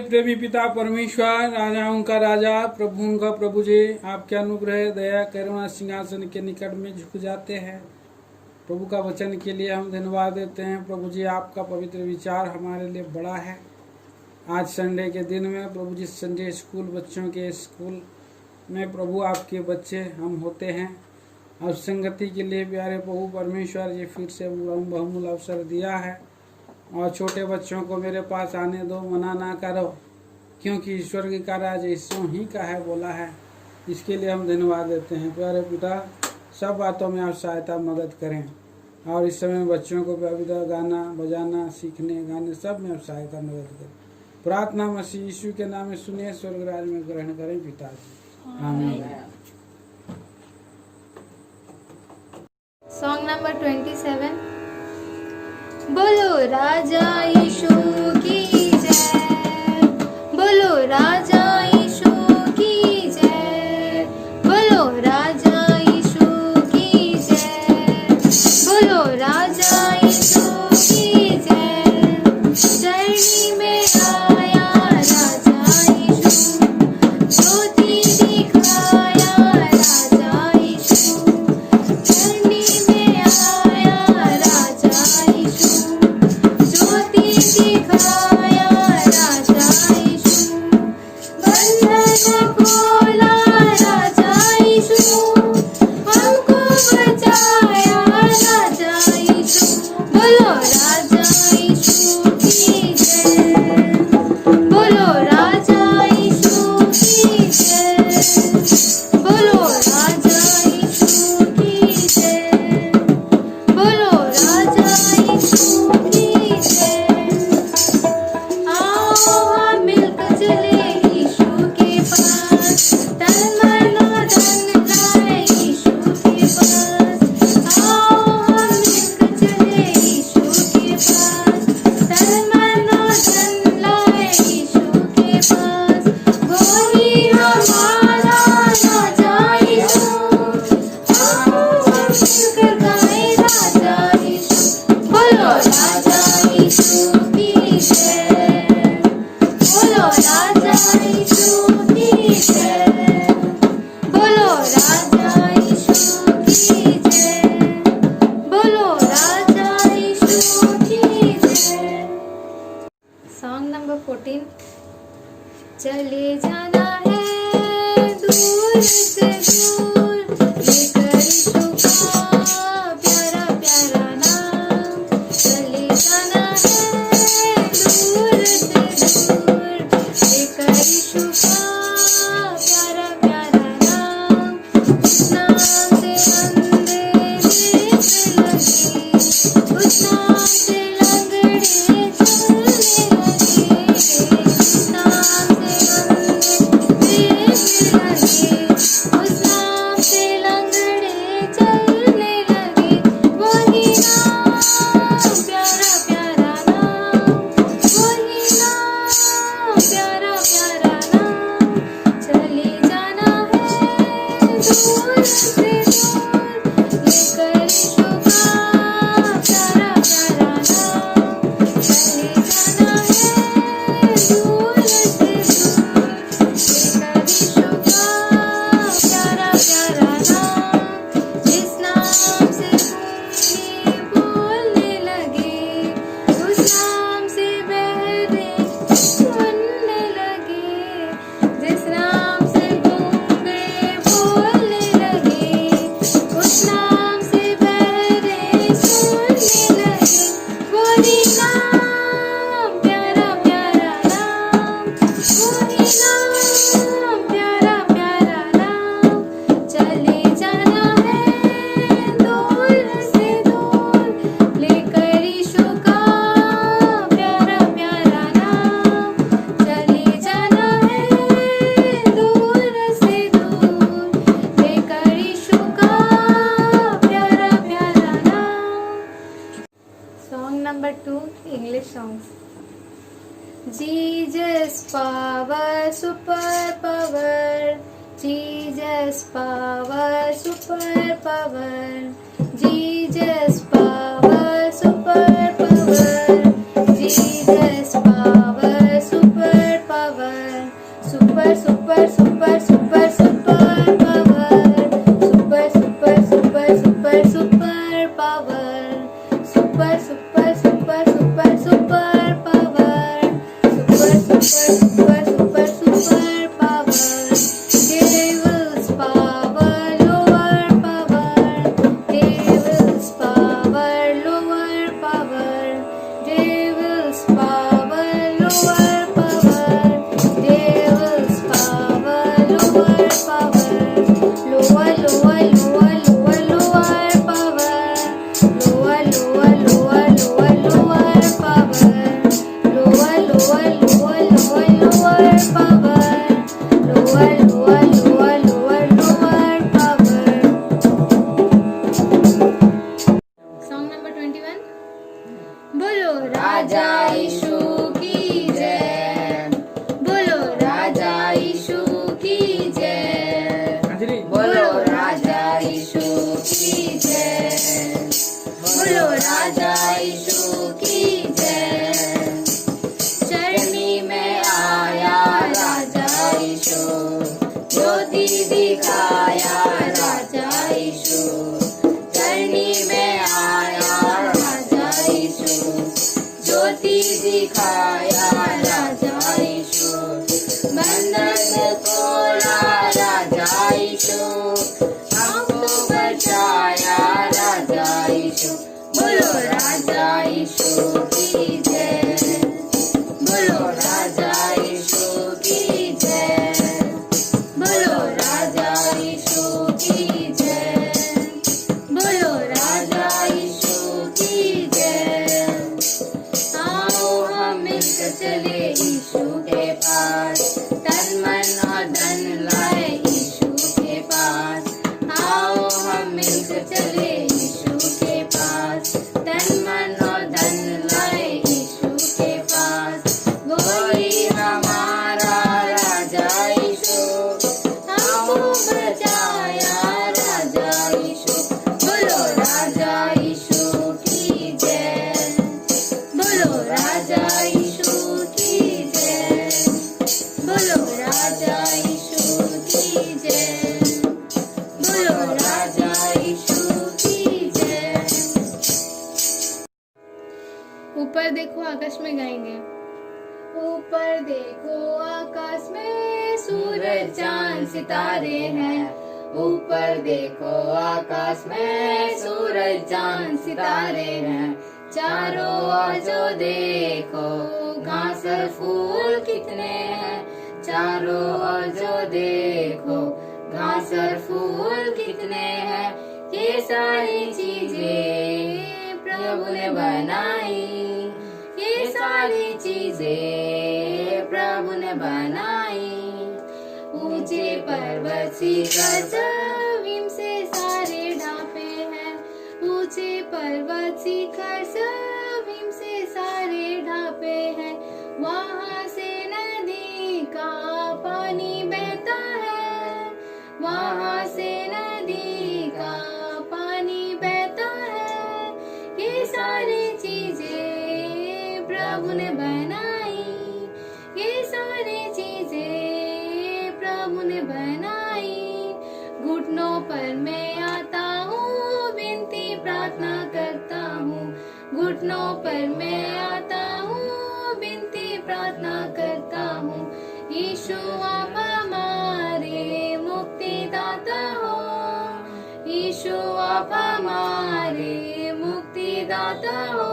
प्रेमी पिता परमेश्वर, राजाओं का राजा, प्रभुओं का प्रभु जी, आपके अनुग्रह दया करुणा सिंहासन के निकट में झुक जाते हैं। प्रभु का वचन के लिए हम धन्यवाद देते हैं। प्रभु जी, आपका पवित्र विचार हमारे लिए बड़ा है। आज संडे के दिन में प्रभु जी, संडे स्कूल, बच्चों के स्कूल में प्रभु आपके बच्चे हम होते हैं। और संगति के लिए प्यारे प्रभु परमेश्वर जी फिर से बहुमूल्य अवसर दिया है। और छोटे बच्चों को मेरे पास आने दो, मना ना करो, क्योंकि ईश्वर का राज ईश्वर ही का है बोला है। इसके लिए हम धन्यवाद देते हैं। प्यारे पिता, सब बातों में आप सहायता मदद करें। और इस समय बच्चों को पवित्र गाना बजाना सीखने, गाने सब में आप सहायता मदद करें। प्रार्थना मसीह यीशु के नाम में सुनिए, स्वर्ग राज में ग्रहण करें पिताजी, आमीन। Song number 27। बोलो राजा यीशु की जय, बोलो राजा यीशु की जय, बोलो राजा यीशु की जय, बोलो राजा यीशु की जय। धरनी में आया राजा यीशु, ज्योति दिखाया राजा यीशु। धरनी में आया राजा यीशु, ज्योति दिखाया राजा यीशु। बंधन खोला राजा यीशु, हमको बचाया राजा यीशु। बोलो राजा यीशु की जय, बोलो राजा यीशु की जय, बोलो राजा यीशु की जय, बोलो राजा यीशु की जय। आओ हम मिलकर चले यीशु के पास, तन मन और धन लाए यीशु के पास। आओ हम मिलकर चले यीशु के पास, तन मन और धन लाए यीशु के पास। वही हमारा राजा यीशु, आओ हम मिलकर गाएं राजा यीशु। बोलो राजा यीशु की जय, बोलो राजा यीशु की जय, बोलो राजा यीशु की जय, बोलो राजा यीशु की जय। Song number 14। चले जाना है दूर से दूर, लेकर यीशु का प्यारा प्यारा नाम। चले जाना है दूर से दूर, लेकर यीशु का प्यारा प्यारा नाम। उस नाम से अंधेरे चलने लगे, उस नाम से लंगड़े चलने लगे, उस नाम से अंधेरे चलने लगे, उस नाम से लंगड़े चलने लगे। वही नाम प्यारा प्यारा नाम, वही नाम प्यारा प्यारा नाम। चले जाना है दूर से दूर, लेकर यीशु का प्यारा प्यारा नाम। चले जाना है दूर से दूर, लेकर यीशु का प्यारा प्यारा नाम। जिस नाम से गूंगे बोलने लगे, उस नाम से बहरे सुनने लगे। जिस नाम से गूंगे बोलने लगे, उस नाम से बहरे सुनने लगे। वही नाम प्यारा प्यारा नाम, वही नाम प्यारा प्यारा नाम। चले जाना है दूर से दूर, लेकर यीशु का प्यारा प्यारा नाम। चले जाना है दूर से दूर, लेकर यीशु का प्यारा प्यारा नाम। Song number 2, English songs. Jesus power, super power, Jesus power, super power, Jesus power, super power, Jesus power, super power. आया राजा यीशु, धरनी में आया राजा यीशु, ज्योति दिखाया राजा यीशु, बंधन तोड़ा राजा यीशु, हमको बचाया राजा यीशु। बोलो राजा यीशु की जय, बोलो राजा यीशु की जय, बोलो राजा यीशु की जय, बोलो राजा यीशु की जय। आओ हम मिलकर चले यीशु के पास, तन मन और धन लाए यीशु के पास। आओ हम मिलकर चले यीशु के पास, तन मन और धन लाए यीशु के पास। वही हमारा राजा यीशु, हमको बचाया राजा यीशु। बोलो राजा यीशु की जय, बोलो राजा यीशु की जय, बोलो राजा यीशु की जय, बोलो राजा यीशु की जय। ऊपर देखो आकाश में गाएंगे। ऊपर देखो आकाश में सूरज चांद सितारे हैं, ऊपर देखो आकाश में सूरज चांद सितारे हैं। चारों ओर जो देखो घास और फूल कितने हैं, चारों ओर जो देखो घास और फूल कितने हैं। ये सारी चीजें प्रभु ने बनाई, ये सारी चीजें प्रभु ने बनाई। ऊंचे पर्वत शिखर सवीम से सारे ढापे हैं, ऊंचे पर्वत शिखर सवीम से सारे ढापे हैं। वहाँ से नदी का पानी बहता है, वहाँ से नदी का पानी बहता है। ये सारी चीजें प्रभु ने बनाई, ये सारी चीजें प्रभु ने बनाई। घुटनों पर मैं आता हूँ, विनती प्रार्थना करता हूँ। घुटनों पर मैं आता हूँ, विनती प्रार्थना करता हूँ। यीशु आप हमारे मुक्तिदाता हो, यीशु आप हमारे मुक्तिदाता हो।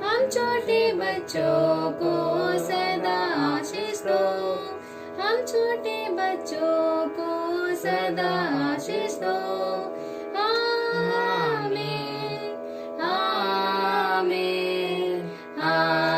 हम छोटे बच्चों को सदा आशीष दो, हम छोटे बच्चों को सदा आशीष दो। आमीन, आमीन, आमीन।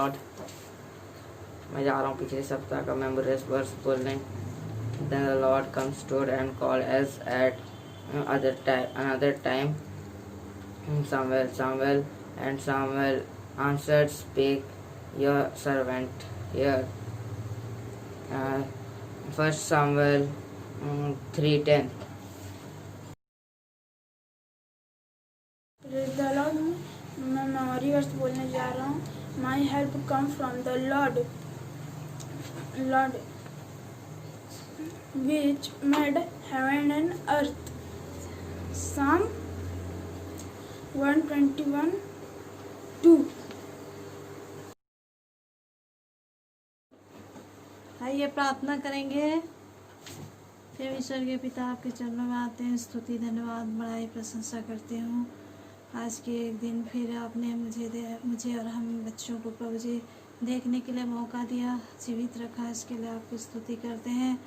लॉर्ड। मैं जा रहा हूँ पिछले सप्ताह का मेमोरियस वर्स बोलने। Then the Lord comes stood and called as at another time, Samuel, Samuel, and Samuel answered, Speak, your servant here. 1 Samuel 3:10. Praise the Lord. मैं मेमोरी वर्स बोलने जा रहा हूँ। My help come from the Lord which made heaven and earth. Psalm 121:2। आइए प्रार्थना करेंगे। फिर ईश्वर के पिता आपके चरणों में आते हैं, स्तुति धन्यवाद बड़ाई प्रशंसा करते हूँ। आज के एक दिन फिर आपने मुझे और हम बच्चों को प्रभु जी देखने के लिए मौका दिया, जीवित रखा, इसके लिए आपकी स्तुति करते हैं।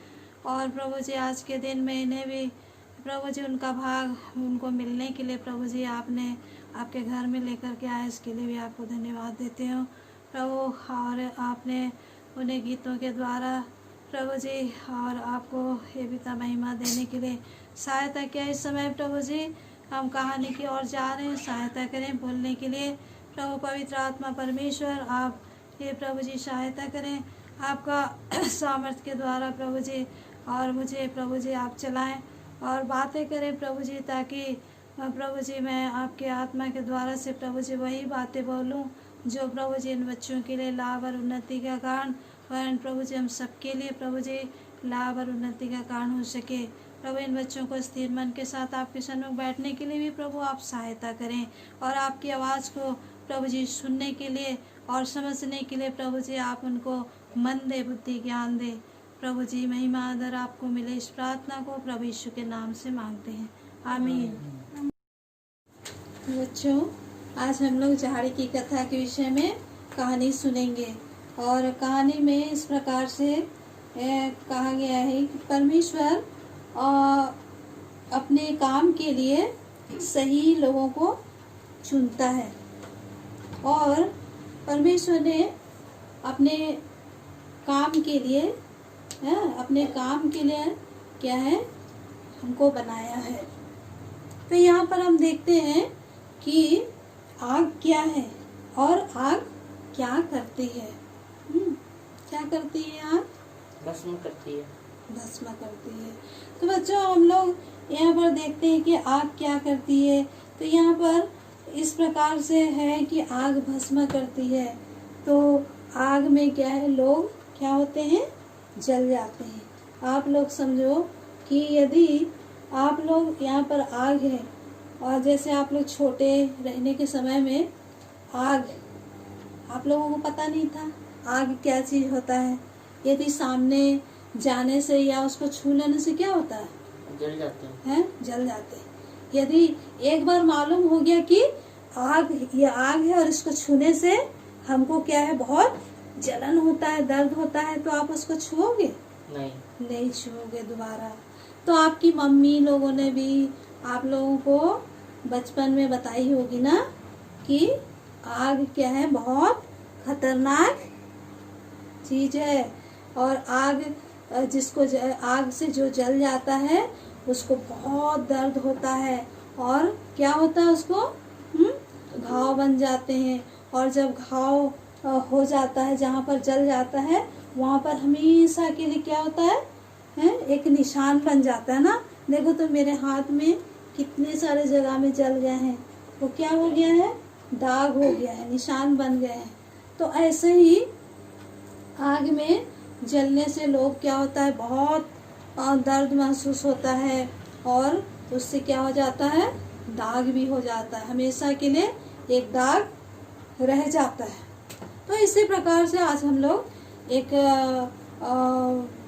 और प्रभु जी आज के दिन में इन्हें भी प्रभु जी उनका भाग उनको मिलने के लिए प्रभु जी आपने आपके घर में लेकर के आए, इसके लिए भी आपको धन्यवाद देते हो प्रभु। और आपने उन्हें गीतों के द्वारा प्रभु जी और आपको ये पिता महिमा देने के लिए सहायता किया। इस समय प्रभु जी हम कहानी की ओर जा रहे हैं, सहायता करें बोलने के लिए प्रभु। पवित्र आत्मा परमेश्वर आप ये प्रभु जी सहायता करें आपका सामर्थ्य के द्वारा प्रभु जी, और मुझे प्रभु जी आप चलाएं और बातें करें प्रभु जी, ताकि प्रभु जी मैं आपके आत्मा के द्वारा से प्रभु जी वही बातें बोलूं जो प्रभु जी इन बच्चों के लिए लाभ और उन्नति का कारण, वरन प्रभु जी हम सबके लिए प्रभु जी लाभ और उन्नति का कारण हो सके। प्रभु इन बच्चों को स्थिर मन के साथ आपके सन्मुख बैठने के लिए भी प्रभु आप सहायता करें, और आपकी आवाज़ को प्रभु जी सुनने के लिए और समझने के लिए प्रभु जी आप उनको मन दे, बुद्धि ज्ञान दे। प्रभु जी महिमा आदर आपको मिले, इस प्रार्थना को प्रभु यीशु के नाम से मांगते हैं, आमीन। बच्चों आज हम लोग झाड़ी की कथा के विषय में कहानी सुनेंगे, और कहानी में इस प्रकार से कहा गया है कि परमेश्वर अपने काम के लिए सही लोगों को चुनता है, और परमेश्वर ने अपने काम के लिए क्या है हमको बनाया है। तो यहाँ पर हम देखते हैं कि आग क्या है और आग क्या करती है। क्या करती है आग? भस्म करती है। भस्म करती है। तो बच्चों हम लोग यहाँ पर देखते हैं कि आग क्या करती है। तो यहाँ पर इस प्रकार से है कि आग भस्म करती है। तो आग में क्या है, लोग क्या होते हैं, जल जाते हैं। आप लोग समझो कि यदि आप लोग यहाँ पर आग है, और जैसे आप लोग छोटे रहने के समय में आग, आप लोगों को पता नहीं था आग क्या चीज होता है। यदि सामने जाने से या उसको छू लेने से क्या होता है, जल जाते हैं, जल जाते हैं। यदि एक बार मालूम हो गया कि ये आग है और इसको छूने से हमको क्या है, बहुत जलन होता है, दर्द होता है, तो आप उसको छुओगे? नहीं छुओगे दोबारा। तो आपकी मम्मी लोगों ने भी आप लोगों को बचपन में बताई होगी ना कि आग क्या है, बहुत खतरनाक चीज है, और आग आग से जो जल जाता है उसको बहुत दर्द होता है, और क्या होता है, उसको घाव बन जाते हैं। और जब घाव हो जाता है, जहाँ पर जल जाता है वहाँ पर हमेशा के लिए क्या होता है, एक निशान बन जाता है ना। देखो तो मेरे हाथ में कितने सारे जगह में जल गए हैं, वो क्या हो गया है, दाग हो गया है, निशान बन गए हैं। तो ऐसे ही आग में जलने से लोग क्या होता है, बहुत दर्द महसूस होता है, और उससे क्या हो जाता है, दाग भी हो जाता है, हमेशा के लिए एक दाग रह जाता है। तो इसी प्रकार से आज हम लोग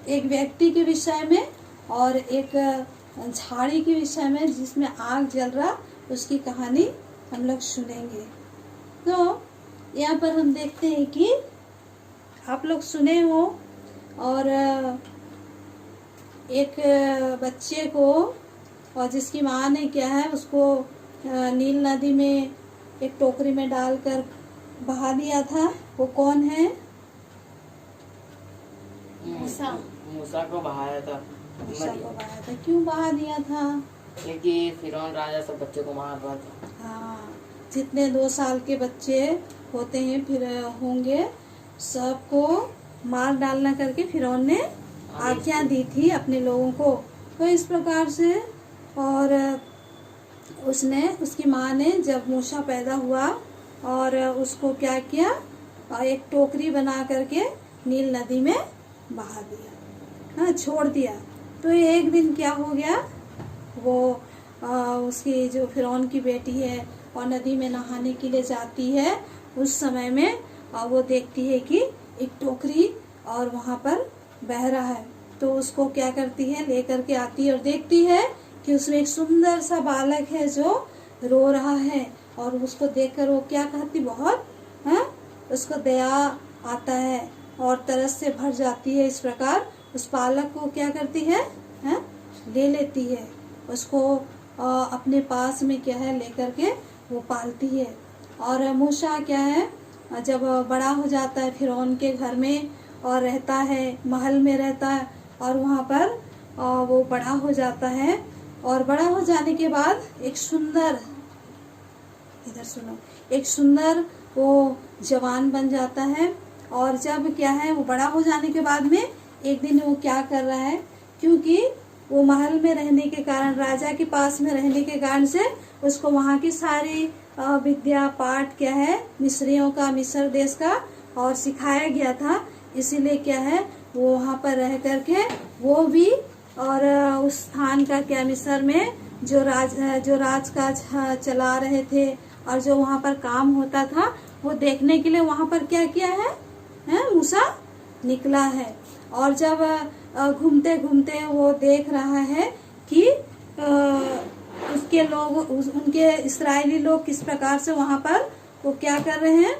एक व्यक्ति के विषय में और एक झाड़ी के विषय में जिसमें आग जल रहा, उसकी कहानी हम लोग सुनेंगे। तो यहाँ पर हम देखते हैं कि आप लोग सुने हो, और एक बच्चे को, और जिसकी माँ ने क्या है, उसको नील नदी में एक टोकरी में डालकर बहा दिया था वो कौन है? मूसा। मूसा को बहाया था। मूसा को बहाया था। क्यों बहा दिया था? क्योंकि फिरौन राजा सब बच्चे को मार रहा था। हाँ, जितने 2 साल के बच्चे होते हैं फिर होंगे सबको मार डालना करके फिरौन ने आज्ञा दी थी अपने लोगों को। तो इस प्रकार से और उसकी माँ ने जब मूसा पैदा हुआ और उसको क्या किया, एक टोकरी बना करके नील नदी में बहा दिया, हाँ छोड़ दिया। तो एक दिन क्या हो गया, वो उसकी जो फिरौन की बेटी है और नदी में नहाने के लिए जाती है, उस समय में वो देखती है कि एक टोकरी और वहाँ पर बह रहा है। तो उसको क्या करती है, लेकर के आती है और देखती है कि उसमें एक सुंदर सा बालक है जो रो रहा है। और उसको देखकर वो क्या कहती, बहुत उसको दया आता है और तरस से भर जाती है। इस प्रकार उस बालक को क्या करती है, ले लेती है, उसको अपने पास में क्या है लेकर के वो पालती है। और मूसा क्या है, जब बड़ा हो जाता है फिरौन के घर में और रहता है, महल में रहता है और वहाँ पर वो बड़ा हो जाता है। और बड़ा हो जाने के बाद एक सुंदर, इधर सुनो, एक सुंदर वो जवान बन जाता है। और जब क्या है वो बड़ा हो जाने के बाद में एक दिन वो क्या कर रहा है, क्योंकि वो महल में रहने के कारण, राजा के पास में रहने के कारण से उसको वहाँ की सारी विद्या पाठ क्या है मिस्रियों का, मिस्र देश का और सिखाया गया था। इसीलिए क्या है वो वहाँ पर रह करके वो भी और उस स्थान का क्या मिस्र में जो राजकाज चला रहे थे और जो वहाँ पर काम होता था वो देखने के लिए वहाँ पर क्या किया है, मूसा निकला है। और जब घूमते घूमते वो देख रहा है कि उसके लोग, उनके इस्राएली लोग किस प्रकार से वहाँ पर वो क्या कर रहे हैं,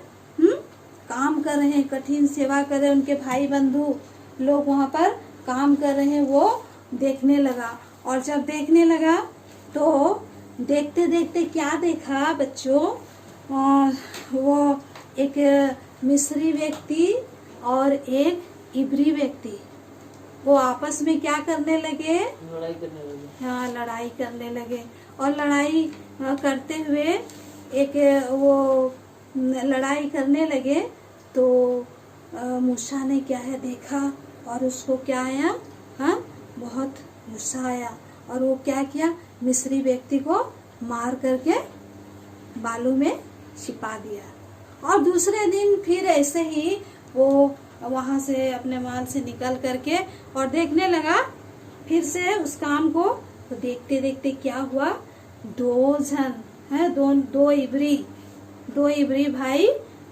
काम कर रहे हैं, कठिन सेवा कर रहे हैं, उनके भाई बंधु लोग वहाँ पर काम कर रहे हैं, वो देखने लगा। और जब देखने लगा तो देखते देखते क्या देखा बच्चों, वो एक मिस्री व्यक्ति और एक इब्री व्यक्ति वो आपस में क्या करने लगे, लड़ाई करने लगे। हाँ, लड़ाई करने लगे। और लड़ाई करते हुए एक वो लड़ाई करने लगे तो मूसा ने क्या है देखा और उसको क्या आया, बहुत गुस्सा आया और वो क्या किया, मिस्री व्यक्ति को मार करके बालू में छिपा दिया। और दूसरे दिन फिर ऐसे ही वो वहां से अपने माल से निकल करके और देखने लगा फिर से उस काम को। तो देखते देखते क्या हुआ, 2 जन है, दो इब्री भाई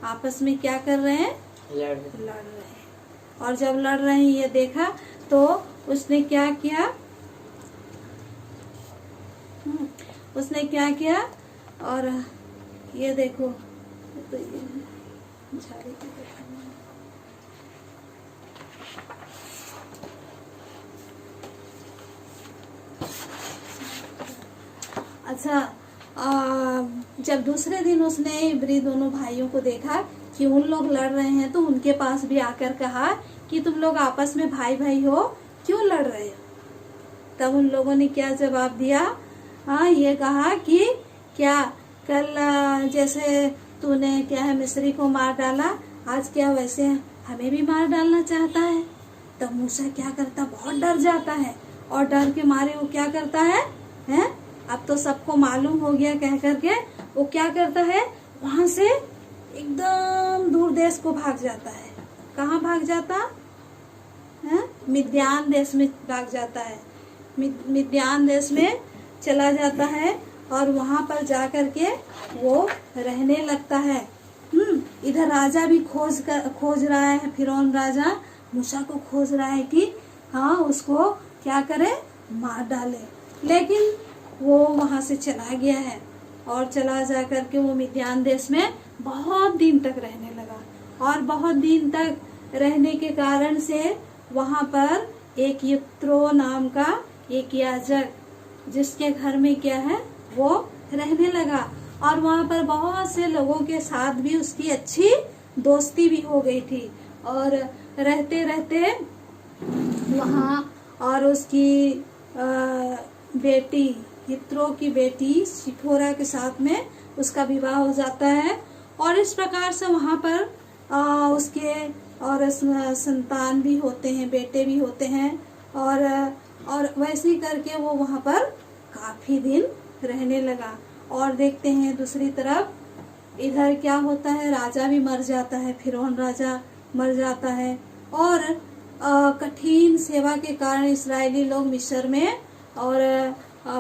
आपस में क्या कर रहे हैं, लड़ रहे हैं। और जब लड़ रहे हैं ये देखा तो उसने क्या किया, और ये देखो तो ये झाड़ी की अच्छा, जब दूसरे दिन उसने इब्री दोनों भाइयों को देखा कि उन लोग लड़ रहे हैं तो उनके पास भी आकर कहा कि तुम लोग आपस में भाई भाई हो, क्यों लड़ रहे हो। तब उन लोगों ने क्या जवाब दिया, ये कहा कि क्या कल जैसे तूने क्या है मिस्री को मार डाला, आज क्या वैसे हमें भी मार डालना चाहता है। तो मूसा क्या करता, बहुत डर जाता है और डर के मारे वो क्या करता है, अब तो सबको मालूम हो गया कह करके वो क्या करता है, वहां से एकदम दूर देश को भाग जाता है। कहाँ भाग जाता है, मिद्यान देश में भाग जाता है। मिद्यान देश में चला जाता है और वहां पर जाकर के वो रहने लगता है। इधर राजा भी खोज रहा है, फिरौन राजा मूसा को खोज रहा है कि उसको क्या करे, मार डाले। लेकिन वो वहां से चला गया है और चला जा करके वो मिद्यान देश में बहुत दिन तक रहने लगा। और बहुत दिन तक रहने के कारण से वहां पर एक यत्रो नाम का एक याजक जिसके घर में क्या है वो रहने लगा। और वहाँ पर बहुत से लोगों के साथ भी उसकी अच्छी दोस्ती भी हो गई थी। और रहते रहते वहाँ और उसकी बेटी यित्रो की बेटी सिपोरा के साथ में उसका विवाह हो जाता है। और इस प्रकार से वहाँ पर उसके और संतान भी होते हैं, बेटे भी होते हैं। और वैसे ही करके वो वहाँ पर काफी दिन रहने लगा। और देखते हैं दूसरी तरफ इधर क्या होता है, राजा भी मर जाता है, फिरौन राजा मर जाता है। और कठिन सेवा के कारण इस्राएली लोग मिस्र में और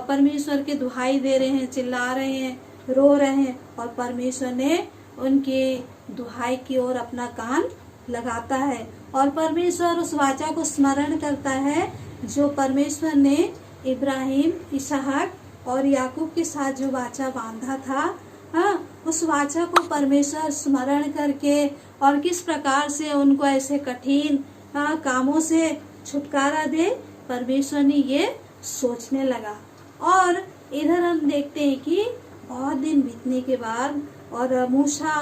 परमेश्वर की दुहाई दे रहे हैं, चिल्ला रहे हैं, रो रहे हैं। और परमेश्वर ने उनकी दुहाई की ओर अपना कान लगाता है और परमेश्वर उस वाचा को स्मरण करता है जो परमेश्वर ने इब्राहिम, इसहाक और याकूब के साथ जो वाचा बांधा था। हाँ, उस वाचा को परमेश्वर स्मरण करके और किस प्रकार से उनको ऐसे कठिन कामों से छुटकारा दे, परमेश्वर ने ये सोचने लगा। और इधर हम देखते हैं कि बहुत दिन बीतने के बाद और मूसा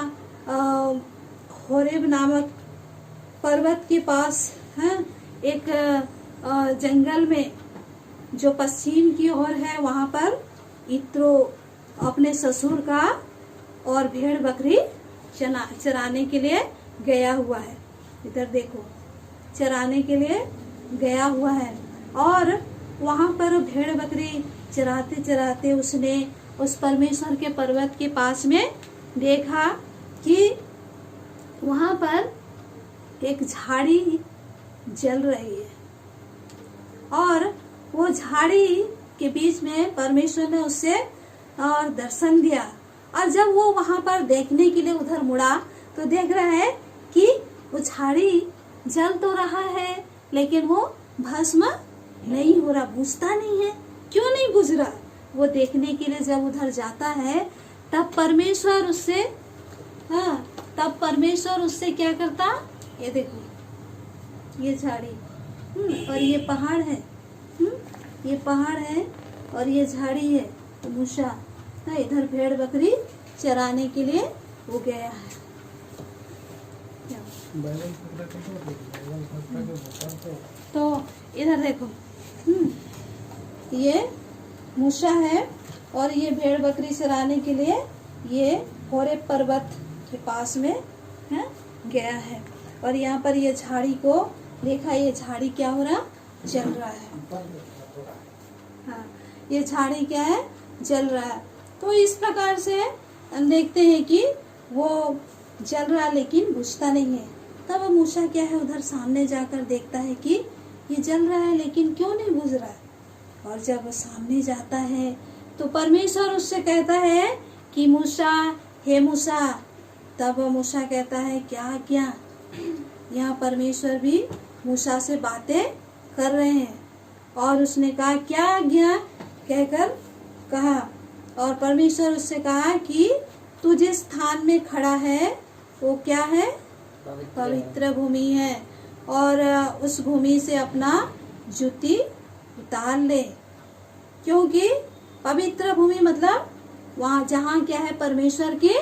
होरेब नामक पर्वत के पास एक जंगल में जो पश्चिम की ओर है, वहाँ पर यित्रो अपने ससुर का और भेड़ बकरी चराने के लिए गया हुआ है। इधर देखो, चराने के लिए गया हुआ है। और वहाँ पर भेड़ बकरी चराते चराते उसने उस परमेश्वर के पर्वत के पास में देखा कि वहाँ पर एक झाड़ी जल रही है। और वो झाड़ी के बीच में परमेश्वर ने उससे और दर्शन दिया। और जब वो वहाँ पर देखने के लिए उधर मुड़ा तो देख रहा है कि वो झाड़ी जल तो रहा है लेकिन वो भस्म नहीं हो रहा, बुझता नहीं है। क्यों नहीं बुझ रहा? वो देखने के लिए जब उधर जाता है तब परमेश्वर उससे क्या करता, ये देखो ये झाड़ी और ये पहाड़ है, ये पहाड़ है और ये झाड़ी है। तो मूसा इधर भेड़ बकरी चराने के लिए वो गया है। तो इधर देखो, ये मूसा है और ये भेड़ बकरी चराने के लिए ये होरेब पर्वत के पास में गया है। और यहाँ पर ये झाड़ी को देखा, ये झाड़ी क्या हो रहा, जल रहा है। हाँ, ये झाड़ी क्या है, जल रहा है। तो इस प्रकार से हम देखते हैं कि वो जल रहा लेकिन बुझता नहीं है। तब मूसा क्या है, उधर सामने जाकर देखता है कि ये जल रहा है लेकिन क्यों नहीं बुझ रहा है। और जब वो सामने जाता है तो परमेश्वर उससे कहता है कि मूसा, हे मूसा। तब मूसा कहता है क्या क्या। यहाँ परमेश्वर भी मूसा से बातें कर रहे हैं। और उसने कहा क्या आज्ञा कहकर कहा। और परमेश्वर उससे कहा कि तू जिस स्थान में खड़ा है वो क्या है, पवित्र भूमि है। और उस भूमि से अपना जूती उतार ले, क्योंकि पवित्र भूमि मतलब वहाँ जहाँ क्या है, परमेश्वर की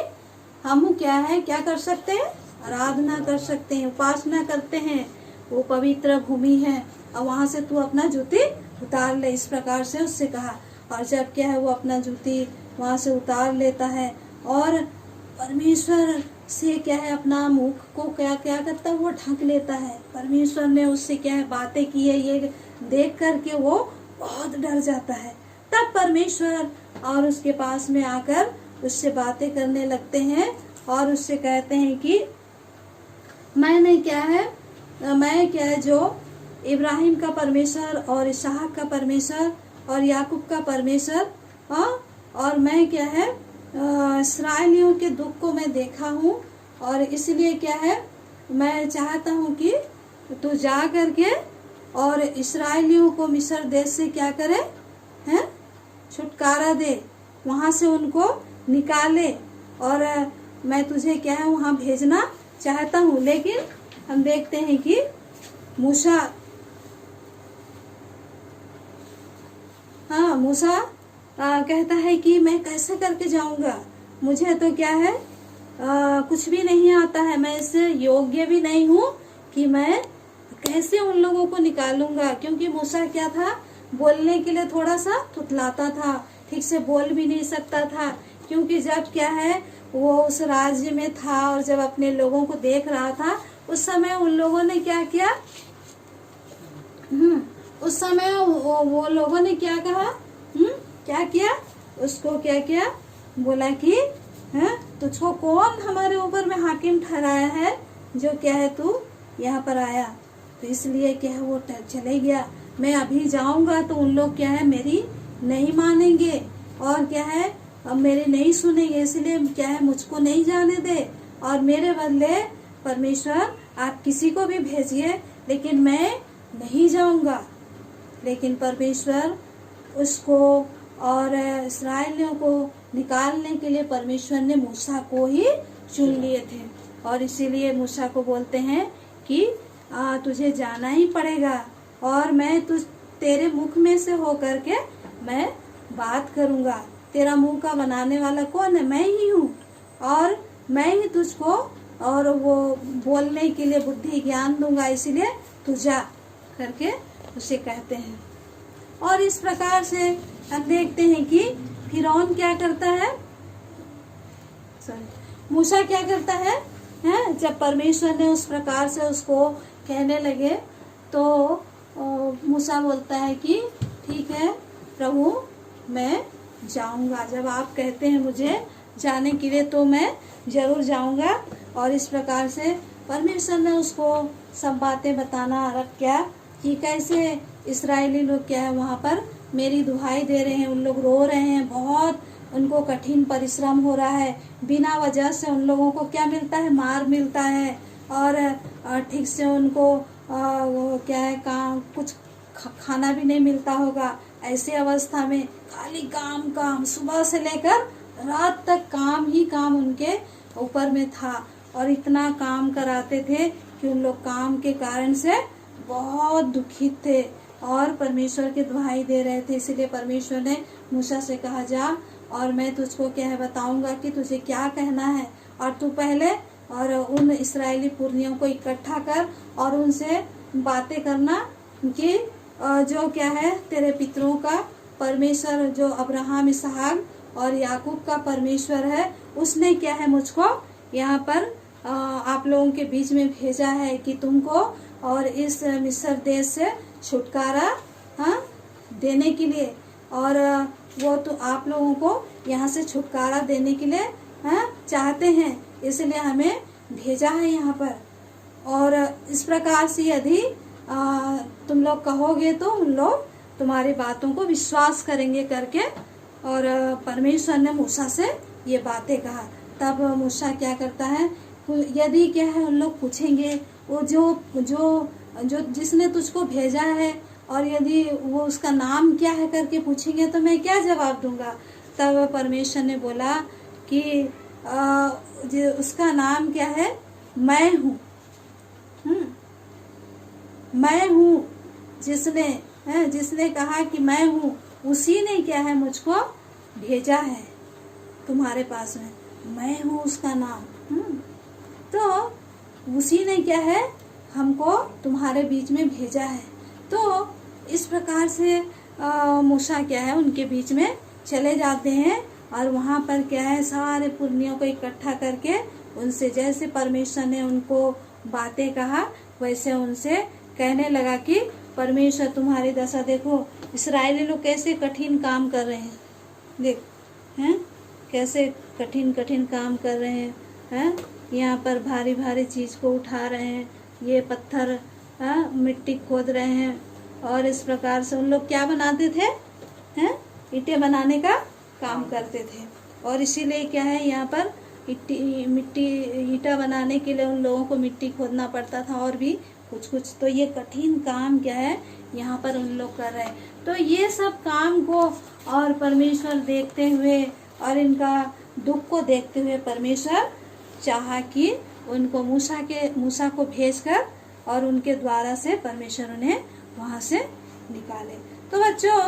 हम क्या है, क्या कर सकते हैं, आराधना कर सकते हैं, उपासना करते हैं। वो पवित्र भूमि है और वहाँ से तू अपना जूती उतार ले। इस प्रकार से उससे कहा। और जब क्या है, वो अपना जूती वहाँ से उतार लेता है और परमेश्वर से क्या है, अपना मुख को क्या क्या करता है, वो ढक लेता है। परमेश्वर ने उससे क्या है, बातें की है, ये देख करके वो बहुत डर जाता है। तब परमेश्वर और उसके पास में आकर उससे बातें करने लगते हैं और उससे कहते हैं कि मैं क्या है जो इब्राहिम का परमेश्वर और इसहाक का परमेश्वर और याकूब का परमेश्वर, और मैं क्या है, इस्राएलियों के दुख को मैं देखा हूँ। और इसलिए क्या है, मैं चाहता हूँ कि तू जा करके और इस्राएलियों को मिस्र देश से क्या करे, हैं, छुटकारा दे, वहाँ से उनको निकाले। और मैं तुझे क्या है, वहाँ भेजना चाहता हूँ। लेकिन हम देखते हैं कि मूसा कहता है कि मैं कैसे करके जाऊंगा, मुझे तो क्या है कुछ भी नहीं आता है, मैं इससे योग्य भी नहीं हूँ कि मैं कैसे उन लोगों को निकालूंगा। क्योंकि मूसा क्या था, बोलने के लिए थोड़ा सा थुतलाता था, ठीक से बोल भी नहीं सकता था। क्योंकि जब क्या है वो उस राज्य में था और जब अपने लोगों को देख रहा था, उस समय उन लोगों ने क्या किया, उस समय वो लोगों ने क्या कहा, क्या किया, उसको क्या किया, बोला कि तुझको कौन हमारे ऊपर में हाकिम ठहराया है, जो क्या है तू यहाँ पर आया। तो इसलिए क्या है वो चले गया। मैं अभी जाऊंगा तो उन लोग क्या है मेरी नहीं मानेंगे और क्या है अब मेरी नहीं सुनेंगे, इसलिए क्या है मुझको नहीं जाने दे और मेरे बदले परमेश्वर आप किसी को भी भेजिए, लेकिन मैं नहीं जाऊंगा। लेकिन परमेश्वर उसको और इस्राएलियों को निकालने के लिए परमेश्वर ने मूसा को ही चुन लिए थे। और इसीलिए मूसा को बोलते हैं कि तुझे जाना ही पड़ेगा और मैं तेरे मुख में से होकर के मैं बात करूंगा। तेरा मुंह का बनाने वाला कौन है, मैं ही हूँ और मैं ही तुझको और वो बोलने के लिए बुद्धि ज्ञान दूंगा, इसीलिए तू जा करके उसे कहते हैं। और इस प्रकार से हम देखते हैं कि फिरौन क्या करता है, मूसा क्या करता है, जब परमेश्वर ने उस प्रकार से उसको कहने लगे तो मूसा बोलता है कि ठीक है प्रभु मैं जाऊंगा, जब आप कहते हैं मुझे जाने के लिए तो मैं जरूर जाऊंगा। और इस प्रकार से परमेश्वर ने उसको सब बातें बताना रख क्या कि कैसे इस्राएली लोग क्या है वहाँ पर मेरी दुहाई दे रहे हैं, उन लोग रो रहे हैं, बहुत उनको कठिन परिश्रम हो रहा है, बिना वजह से उन लोगों को क्या मिलता है, मार मिलता है और ठीक से उनको क्या है काम कुछ खाना भी नहीं मिलता होगा। ऐसी अवस्था में खाली काम सुबह से लेकर रात तक काम ही काम उनके ऊपर में था और इतना काम कराते थे कि उन लोग काम के कारण से बहुत दुखित थे और परमेश्वर की दुहाई दे रहे थे। इसलिए परमेश्वर ने मूसा से कहा जा और मैं तुझको क्या है बताऊंगा कि तुझे क्या कहना है और तू पहले और उन इस्राएली पुरनियों को इकट्ठा कर और उनसे बातें करना कि जो क्या है तेरे पितरों का परमेश्वर जो अब्राहम इसहाक और याकूब का परमेश्वर है, उसने क्या है मुझको यहाँ पर आप लोगों के बीच में भेजा है कि तुमको और इस मिस्र देश से छुटकारा देने के लिए और वो तो आप लोगों को यहाँ से छुटकारा देने के लिए चाहते हैं, इसलिए हमें भेजा है यहाँ पर। और इस प्रकार से यदि तुम लोग कहोगे तो उन लोग तुम्हारी बातों को विश्वास करेंगे करके और परमेश्वर ने मूसा से ये बातें कहा। तब मूसा क्या करता है, यदि क्या है उन लोग पूछेंगे वो जो जिसने तुझको भेजा है और यदि वो उसका नाम क्या है करके पूछेंगे तो मैं क्या जवाब दूंगा। तब परमेश्वर ने बोला कि उसका नाम क्या है, मैं हूँ। मैं हूँ जिसने कहा कि मैं हूँ, उसी ने क्या है मुझको भेजा है तुम्हारे पास में, मैं हूँ उसका नाम। तो उसी ने क्या है हमको तुम्हारे बीच में भेजा है। तो इस प्रकार से मूसा क्या है उनके बीच में चले जाते हैं और वहाँ पर क्या है सारे पुरनियों को इकट्ठा करके उनसे जैसे परमेश्वर ने उनको बातें कहा वैसे उनसे कहने लगा कि परमेश्वर तुम्हारी दशा देखो, इस्राएली लोग कैसे कठिन काम कर रहे हैं, देख हैं कैसे कठिन काम कर रहे हैं, यहाँ पर भारी भारी चीज को उठा रहे हैं, ये पत्थर मिट्टी खोद रहे हैं और इस प्रकार से उन लोग क्या बनाते थे, ईंटें बनाने का काम करते थे। और इसीलिए क्या है यहाँ पर ईंटा बनाने के लिए उन लोगों को मिट्टी खोदना पड़ता था और भी कुछ। तो ये कठिन काम क्या है यहाँ पर उन लोग कर रहे हैं। तो ये सब काम को और परमेश्वर देखते हुए और इनका दुख को देखते हुए परमेश्वर चाहा कि उनको मूसा को भेजकर और उनके द्वारा से परमेश्वर उन्हें वहां से निकाले। तो बच्चों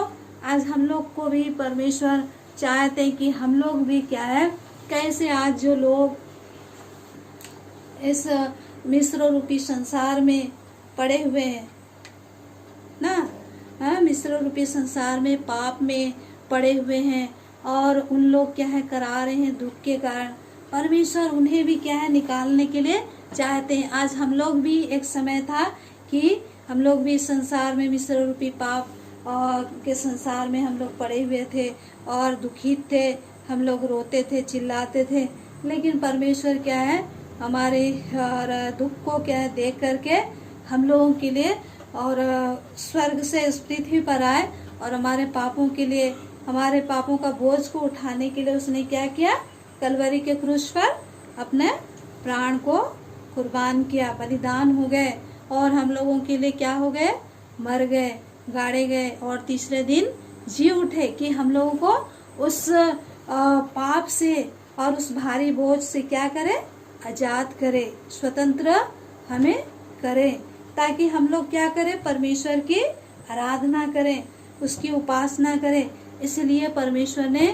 आज हम लोग को भी परमेश्वर चाहते हैं कि हम लोग भी क्या है कैसे आज जो लोग इस मिस्र रूपी संसार में पड़े हुए हैं ना, हाँ, मिस्र रूपी संसार में पाप में पड़े हुए हैं और उन लोग क्या है करा रहे हैं दुख के कारण, परमेश्वर उन्हें भी क्या है निकालने के लिए चाहते हैं। आज हम लोग भी एक समय था कि हम लोग भी इस संसार में मिस्र रूपी पाप के संसार में हम लोग पड़े हुए थे और दुखित थे, हम लोग रोते थे, चिल्लाते थे, लेकिन परमेश्वर क्या है हमारे दुख को क्या है देख करके हम लोगों के लिए और स्वर्ग से इस पृथ्वी पर आए और हमारे पापों के लिए, हमारे पापों का बोझ को उठाने के लिए उसने क्या किया, कलवरी के क्रूस पर अपने प्राण को कुर्बान किया, बलिदान हो गए और हम लोगों के लिए क्या हो गए, मर गए, गाड़े गए और तीसरे दिन जी उठे कि हम लोगों को उस पाप से और उस भारी बोझ से क्या करे, आजाद करे, स्वतंत्र हमें करे, ताकि हम लोग क्या करें, परमेश्वर की आराधना करें, उसकी उपासना करें। इसलिए परमेश्वर ने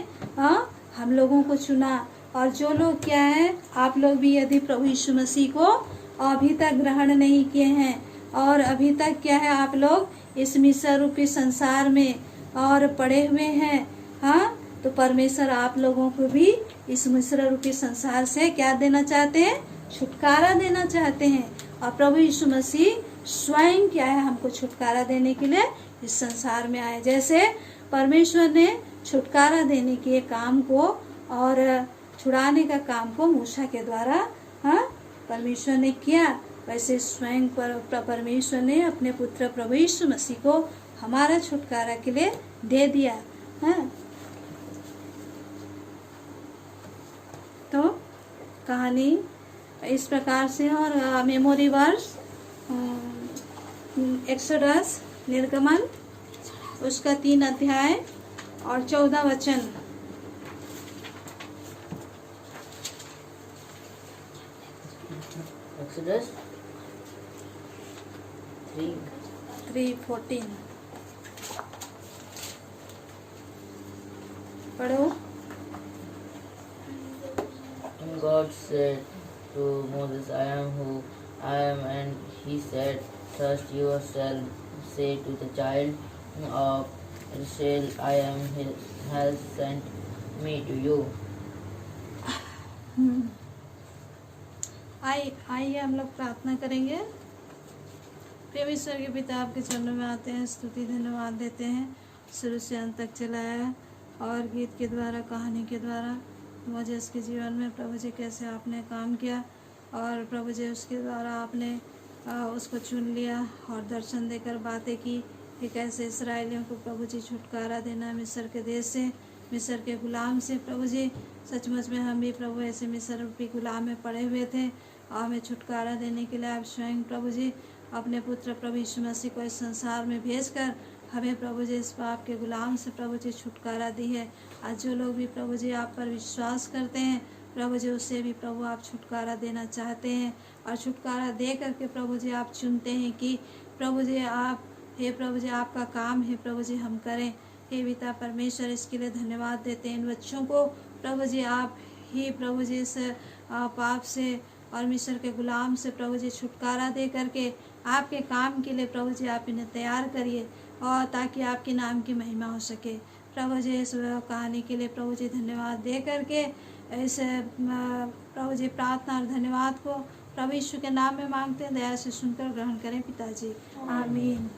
हम लोगों को चुना। और जो लोग क्या है, आप लोग भी यदि प्रभु यीशु मसीह को अभी तक ग्रहण नहीं किए हैं और अभी तक क्या है आप लोग इस मिस्र रूपी संसार में और पड़े हुए हैं, हाँ, तो परमेश्वर आप लोगों को भी इस मिस्र रूपी संसार से क्या देना चाहते हैं, छुटकारा देना चाहते हैं। और प्रभु यीशु मसीह स्वयं क्या है हमको छुटकारा देने के लिए इस संसार में आए। जैसे परमेश्वर ने छुटकारा देने के काम को और छुड़ाने का काम को मूसा के द्वारा हाँ परमेश्वर ने किया, वैसे स्वयं परमेश्वर ने अपने पुत्र प्रभु यीशु मसीह को हमारा छुटकारा के लिए दे दिया। हाँ, तो कहानी इस प्रकार से। और मेमोरी वर्स एक्सोडस निर्गमन उसका 3 अध्याय और 14 वचन। Exodus 3:14 पढ़ो। And God said to Moses, I am who I am, and he said, trust yourself, say to the child of Israel, I am has sent me to you. आइए हम लोग प्रार्थना करेंगे। परमेश्वर के पिता आपके चरणों में आते हैं, स्तुति धन्यवाद देते हैं, शुरू से अंत तक चलाया और गीत के द्वारा, कहानी के द्वारा मोजेस के जीवन में प्रभु जी कैसे आपने काम किया और प्रभु जी उसके द्वारा आपने उसको चुन लिया और दर्शन देकर बातें की कि कैसे इस्राएलियों को प्रभु जी छुटकारा देना मिस्र के देश से, मिस्र के गुलाम से। प्रभु जी सचमुच में हम भी प्रभु ऐसे मिस्र रूपी गुलाम में पड़े हुए थे और हमें छुटकारा देने के लिए आप स्वयं प्रभु जी अपने पुत्र प्रभु यीशु मसीह को इस संसार में भेजकर हमें प्रभु जी इस पाप के गुलाम से प्रभु जी छुटकारा दी है। आज जो लोग भी प्रभु जी आप पर विश्वास करते हैं प्रभु जी उससे भी प्रभु आप छुटकारा देना चाहते हैं और छुटकारा दे करके प्रभु जी आप चुनते हैं कि प्रभु जी आप, हे प्रभु जी आपका काम है प्रभु जी हम करें। हे पिता परमेश्वर इसके लिए धन्यवाद देते हैं। इन बच्चों को प्रभु जी आप ही प्रभु जी इस पाप से और मिस्र के गुलाम से प्रभु जी छुटकारा दे करके आपके काम के लिए प्रभु जी आप इन्हें तैयार करिए और ताकि आपके नाम की महिमा हो सके। प्रभु जी इस कहानी के लिए प्रभु जी धन्यवाद दे करके इस प्रभु जी प्रार्थना और धन्यवाद को प्रभु यीशु के नाम में मांगते हैं, दया से सुनकर ग्रहण करें पिताजी, आमीन।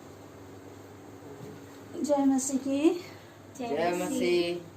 जय मसीह की जय मसीह।